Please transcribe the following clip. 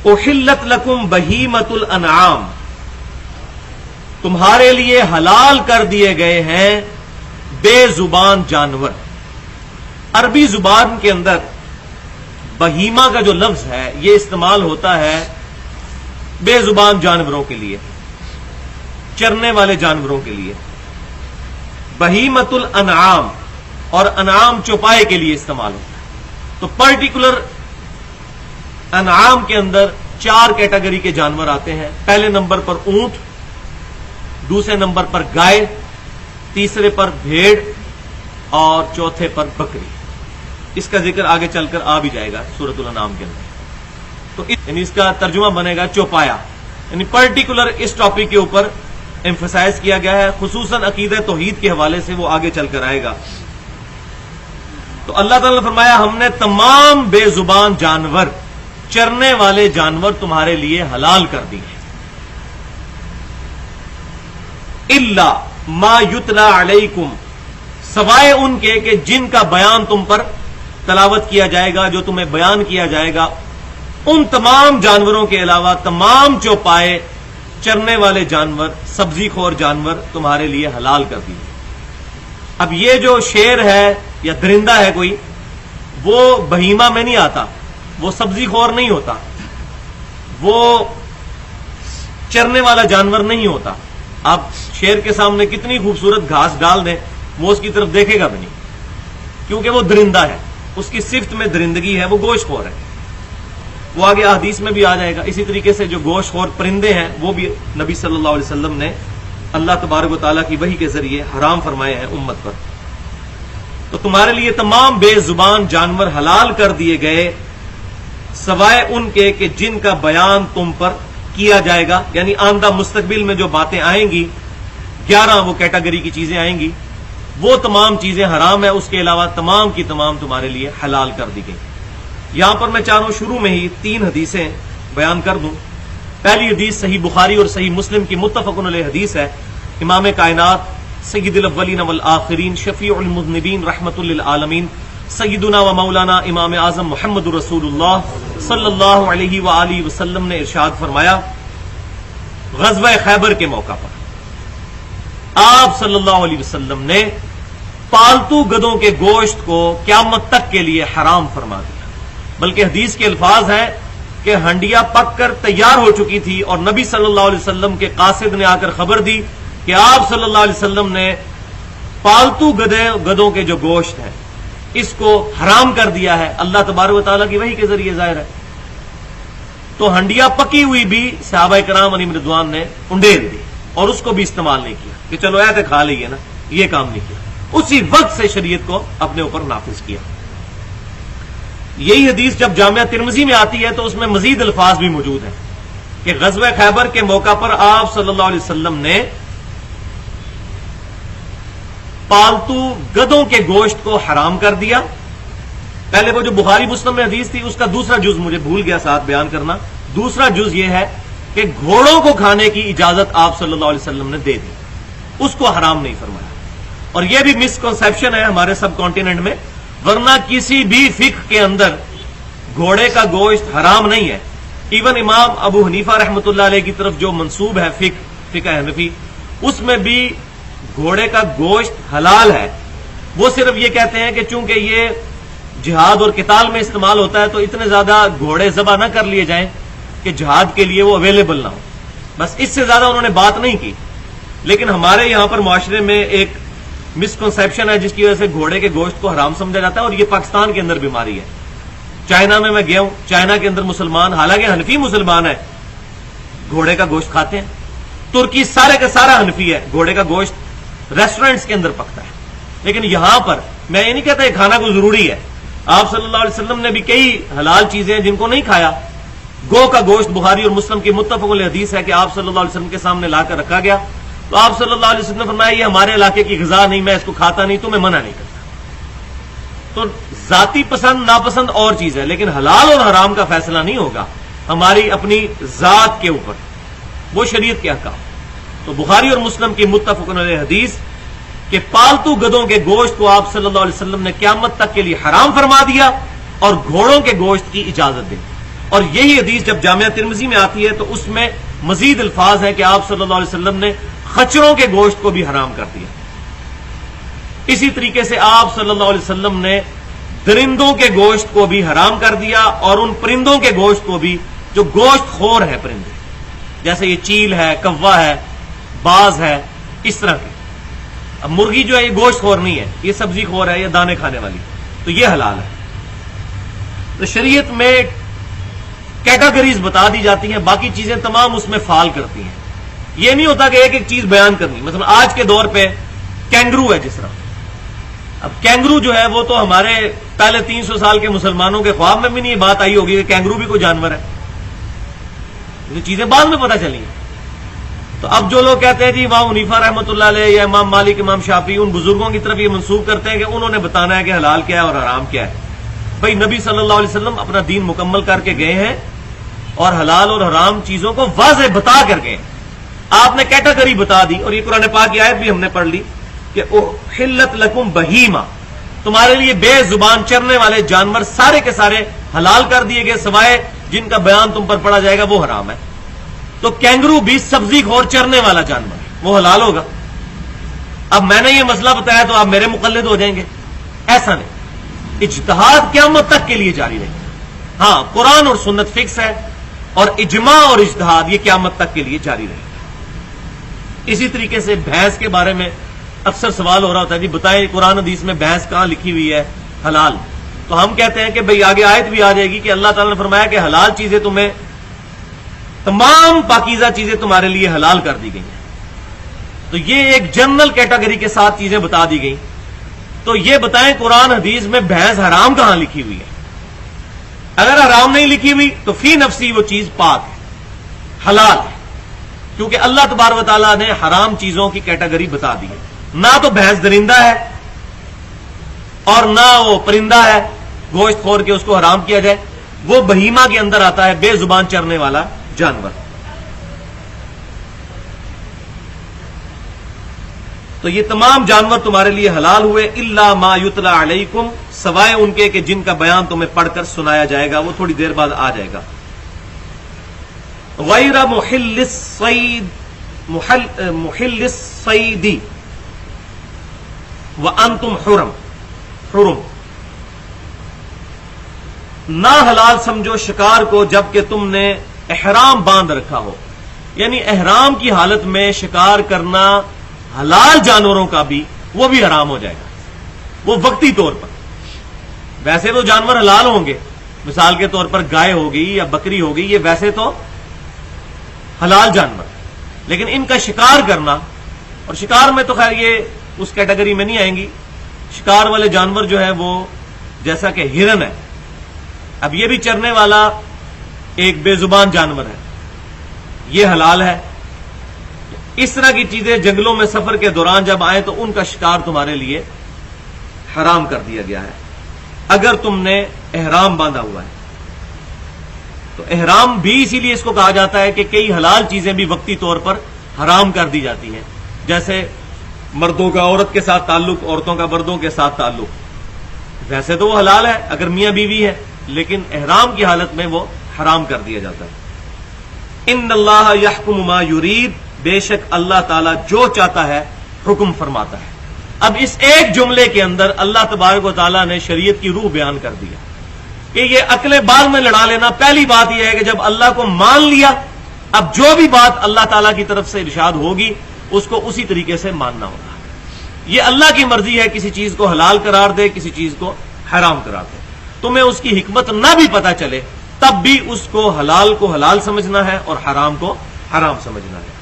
احلت لکم بہیمۃ الانعام، تمہارے لیے حلال کر دیے گئے ہیں بے زبان جانور۔ عربی زبان کے اندر بہیمہ کا جو لفظ ہے یہ استعمال ہوتا ہے بے زبان جانوروں کے لیے، چرنے والے جانوروں کے لیے۔ بہیمۃ الانعام اور انعام چوپائے کے لیے استعمال ہوتا ہے۔ تو پرٹیکولر انعام کے اندر 4 کیٹیگری کے جانور آتے ہیں۔ پہلے نمبر پر اونٹ، دوسرے نمبر پر گائے، تیسرے پر بھیڑ اور چوتھے پر بکری۔ اس کا ذکر آگے چل کر آ بھی جائے گا سورۃ الانعام کے اندر۔ تو یعنی اس کا ترجمہ بنے گا چوپایا، یعنی پرٹیکولر اس ٹاپک کے اوپر ایمفسائز کیا گیا ہے، خصوصاً عقیدہ توحید کے حوالے سے وہ آگے چل کر آئے گا۔ تو اللہ تعالیٰ نے فرمایا ہم نے تمام بے زبان جانور، چرنے والے جانور تمہارے لیے حلال کر دیے، الا ما یتلا علیکم، سوائے ان کے کہ جن کا بیان تم پر تلاوت کیا جائے گا، جو تمہیں بیان کیا جائے گا، ان تمام جانوروں کے علاوہ تمام چوپائے، چرنے والے جانور، سبزی خور جانور تمہارے لیے حلال کر دیے۔ اب یہ جو شیر ہے یا درندہ ہے کوئی، وہ بہیمہ میں نہیں آتا، وہ سبزی خور نہیں ہوتا، وہ چرنے والا جانور نہیں ہوتا۔ آپ شیر کے سامنے کتنی خوبصورت گھاس ڈال دیں وہ اس کی طرف دیکھے گا بھی نہیں، کیونکہ وہ درندہ ہے، اس کی صفت میں درندگی ہے، وہ گوشت خور ہے۔ وہ آگے احادیث میں بھی آ جائے گا۔ اسی طریقے سے جو گوشت خور پرندے ہیں وہ بھی نبی صلی اللہ علیہ وسلم نے اللہ تبارک و تعالیٰ کی وحی کے ذریعے حرام فرمائے ہیں امت پر۔ تو تمہارے لیے تمام بے زبان جانور حلال کر دیے گئے، سوائے ان کے کہ جن کا بیان تم پر کیا جائے گا، یعنی آئندہ مستقبل میں جو باتیں آئیں گی، 11 وہ کیٹیگری کی چیزیں آئیں گی، وہ تمام چیزیں حرام ہیں، اس کے علاوہ تمام کی تمام تمہارے لیے حلال کر دی گئی۔ یہاں پر میں چاہوں شروع میں ہی 3 حدیثیں بیان کر دوں۔ پہلی حدیث صحیح بخاری اور صحیح مسلم کی متفق علیہ حدیث ہے۔ امام کائنات سید الاولین والآخرین شفیع المذنبین رحمت للعالمین سیدنا و مولانا امام اعظم محمد رسول اللہ صلی اللہ علیہ وآلہ وسلم نے ارشاد فرمایا، غزوہ خیبر کے موقع پر آپ صلی اللہ علیہ وسلم نے پالتو گدوں کے گوشت کو قیامت تک کے لیے حرام فرما دیا۔ بلکہ حدیث کے الفاظ ہیں کہ ہنڈیا پک کر تیار ہو چکی تھی اور نبی صلی اللہ علیہ وسلم کے قاصد نے آ کر خبر دی کہ آپ صلی اللہ علیہ وسلم نے پالتو گدوں کے جو گوشت ہے اس کو حرام کر دیا ہے، اللہ تبارک و تعالیٰ کی وحی کے ذریعے ظاہر ہے۔ تو ہنڈیا پکی ہوئی بھی صحابہ کرام علیہم رضوان نے انڈیل دی اور اس کو بھی استعمال نہیں کیا کہ چلو ایسے کھا لئیے نا، یہ کام نہیں کیا، اسی وقت سے شریعت کو اپنے اوپر نافذ کیا۔ یہی حدیث جب جامعہ ترمذی میں آتی ہے تو اس میں مزید الفاظ بھی موجود ہیں کہ غزوہ خیبر کے موقع پر آپ صلی اللہ علیہ وسلم نے پالتو گدوں کے گوشت کو حرام کر دیا۔ پہلے وہ جو بخاری مسلم میں حدیث تھی اس کا دوسرا جز مجھے بھول گیا ساتھ بیان کرنا۔ دوسرا جز یہ ہے کہ گھوڑوں کو کھانے کی اجازت آپ صلی اللہ علیہ وسلم نے دے دی، اس کو حرام نہیں فرمایا۔ اور یہ بھی مسکنسیپشن ہے ہمارے سب کانٹیننٹ میں، ورنہ کسی بھی فقہ کے اندر گھوڑے کا گوشت حرام نہیں ہے۔ ایون امام ابو حنیفہ رحمۃ اللہ علیہ کی طرف جو منسوب ہے فقہ حنفی، اس میں بھی گھوڑے کا گوشت حلال ہے۔ وہ صرف یہ کہتے ہیں کہ چونکہ یہ جہاد اور قتال میں استعمال ہوتا ہے تو اتنے زیادہ گھوڑے ذبح نہ کر لیے جائیں کہ جہاد کے لیے وہ اویلیبل نہ ہو، بس اس سے زیادہ انہوں نے بات نہیں کی۔ لیکن ہمارے یہاں پر معاشرے میں ایک مسکنسیپشن ہے جس کی وجہ سے گھوڑے کے گوشت کو حرام سمجھا جاتا ہے، اور یہ پاکستان کے اندر بیماری ہے۔ چائنا میں گیا ہوں، چائنا کے اندر مسلمان، حالانکہ حنفی مسلمان ہے، گھوڑے کا گوشت کھاتے ہیں۔ ترکی سارے کا سارا حنفی ہے، گھوڑے کا گوشت ریسٹورینٹس کے اندر پکتا ہے۔ لیکن یہاں پر میں یہ نہیں کہتا یہ کھانا کوئی ضروری ہے، آپ صلی اللہ علیہ وسلم نے بھی کئی حلال چیزیں ہیں جن کو نہیں کھایا۔ گو کا گوشت بخاری اور مسلم کی متفق علیہ حدیث ہے کہ آپ صلی اللہ علیہ وسلم کے سامنے لا کر رکھا گیا تو آپ صلی اللہ علیہ وسلم نے فرمایا یہ ہمارے علاقے کی غذا نہیں، میں اس کو کھاتا نہیں، تو میں منع نہیں کرتا۔ تو ذاتی پسند ناپسند اور چیز ہے، لیکن حلال اور حرام کا فیصلہ نہیں ہوگا ہماری اپنی ذات کے اوپر، وہ شریعت کے احکام۔ تو بخاری اور مسلم کی متفق علیہ حدیث کہ پالتو گدوں کے گوشت کو آپ صلی اللہ علیہ وسلم نے قیامت تک کے لیے حرام فرما دیا اور گھوڑوں کے گوشت کی اجازت دی۔ اور یہی حدیث جب جامعہ ترمذی میں آتی ہے تو اس میں مزید الفاظ ہیں کہ آپ صلی اللہ علیہ وسلم نے خچروں کے گوشت کو بھی حرام کر دیا. اسی طریقے سے آپ صلی اللہ علیہ وسلم نے درندوں کے گوشت کو بھی حرام کر دیا اور ان پرندوں کے گوشت کو بھی جو گوشت خور ہے پرندے، جیسے یہ چیل ہے، کوا ہے، باز ہے، اس طرح کے. اب مرغی جو ہے یہ گوشت خور نہیں ہے، یہ سبزی خور ہے، یہ دانے کھانے والی، تو یہ حلال ہے. تو شریعت میں کیٹاگریز بتا دی جاتی ہیں، باقی چیزیں تمام اس میں فال کرتی ہیں. یہ نہیں ہوتا کہ ایک ایک چیز بیان کرنی. مثلا آج کے دور پہ کینگرو ہے جس طرح. اب کینگرو جو ہے وہ تو ہمارے پہلے 300 سال کے مسلمانوں کے خواب میں بھی نہیں یہ بات آئی ہوگی کہ کینگرو بھی کوئی جانور ہے. یہ چیزیں بعد میں پتہ چلی ہیں. تو اب جو لوگ کہتے ہیں جی امام حنیفہ رحمۃ اللہ علیہ یا امام مالک، امام شافعی، ان بزرگوں کی طرف یہ منسوب کرتے ہیں کہ انہوں نے بتانا ہے کہ حلال کیا ہے اور حرام کیا ہے. بھائی نبی صلی اللہ علیہ وسلم اپنا دین مکمل کر کے گئے ہیں اور حلال اور حرام چیزوں کو واضح بتا کر گئے. آپ نے کیٹیگری بتا دی، اور یہ قرآن پاک کی آیت بھی ہم نے پڑھ لی کہ احلت لکم بہیمہ، تمہارے لیے بے زبان چرنے والے جانور سارے کے سارے حلال کر دیے گئے، سوائے جن کا بیان تم پر پڑا جائے گا وہ حرام ہے. تو کینگرو بھی سبزی خور چرنے والا جانور ہے، وہ حلال ہوگا. اب میں نے یہ مسئلہ بتایا تو آپ میرے مقلد ہو جائیں گے؟ ایسا نہیں. اجتہاد قیامت تک کے لیے جاری رہے گا. ہاں قرآن اور سنت فکس ہے، اور اجماع اور اجتہاد یہ قیامت تک کے لیے جاری رہے گا. اسی طریقے سے بھینس کے بارے میں اکثر سوال ہو رہا ہوتا ہے جی بتائیں قرآن حدیث میں بھینس کہاں لکھی ہوئی ہے حلال. تو ہم کہتے ہیں کہ بھئی آگے آیت بھی آ جائے گی کہ اللہ تعالیٰ نے فرمایا کہ حلال چیزیں تمہیں، تمام پاکیزہ چیزیں تمہارے لیے حلال کر دی گئی ہیں. تو یہ ایک جنرل کیٹیگری کے ساتھ چیزیں بتا دی گئی. تو یہ بتائیں قرآن حدیث میں بھینس حرام کہاں لکھی ہوئی ہے؟ اگر حرام نہیں لکھی ہوئی تو فی نفسی وہ چیز پاک ہے، حلال ہے، کیونکہ اللہ تبارک و تعالیٰ نے حرام چیزوں کی کیٹیگری بتا دی ہے. نہ تو بھینس درندہ ہے اور نہ وہ پرندہ ہے گوشت خور کے اس کو حرام کیا جائے، وہ بہیمہ کے اندر آتا ہے، بے زبان چرنے والا جانور. تو یہ تمام جانور تمہارے لیے حلال ہوئے، الا ما یتلا علیکم، سوائے ان کے کہ جن کا بیان تمہیں پڑھ کر سنایا جائے گا. وہ تھوڑی دیر بعد آ جائے گا. غیر محل الصید، محل الصید وانتم حرم، حرم، نہ حلال سمجھو شکار کو جبکہ تم نے احرام باندھ رکھا ہو. یعنی احرام کی حالت میں شکار کرنا حلال جانوروں کا بھی، وہ بھی حرام ہو جائے گا، وہ وقتی طور پر. ویسے تو جانور حلال ہوں گے، مثال کے طور پر گائے ہوگی یا بکری ہوگی، یہ ویسے تو حلال جانور، لیکن ان کا شکار کرنا، اور شکار میں تو خیر یہ اس کیٹیگری میں نہیں آئیں گی. شکار والے جانور جو ہے وہ جیسا کہ ہرن ہے، اب یہ بھی چرنے والا ایک بے زبان جانور ہے، یہ حلال ہے. اس طرح کی چیزیں جنگلوں میں سفر کے دوران جب آئیں تو ان کا شکار تمہارے لیے حرام کر دیا گیا ہے اگر تم نے احرام باندھا ہوا ہے. تو احرام بھی اسی لیے اس کو کہا جاتا ہے کہ کئی حلال چیزیں بھی وقتی طور پر حرام کر دی جاتی ہیں، جیسے مردوں کا عورت کے ساتھ تعلق، عورتوں کا مردوں کے ساتھ تعلق. ویسے تو وہ حلال ہے اگر میاں بیوی ہے، لیکن احرام کی حالت میں وہ حرام کر دیا جاتا ہے. ان اللہ یحکم ما یرید، بے شک اللہ تعالیٰ جو چاہتا ہے حکم فرماتا ہے. اب اس ایک جملے کے اندر اللہ تبارک و تعالیٰ نے شریعت کی روح بیان کر دیا کہ یہ عقل بعد میں لڑا لینا. پہلی بات یہ ہے کہ جب اللہ کو مان لیا، اب جو بھی بات اللہ تعالیٰ کی طرف سے ارشاد ہوگی اس کو اسی طریقے سے ماننا ہوگا. یہ اللہ کی مرضی ہے، کسی چیز کو حلال قرار دے، کسی چیز کو حرام قرار دے. تمہیں اس کی حکمت نہ بھی پتہ چلے تب بھی اس کو حلال سمجھنا ہے اور حرام کو حرام سمجھنا ہے.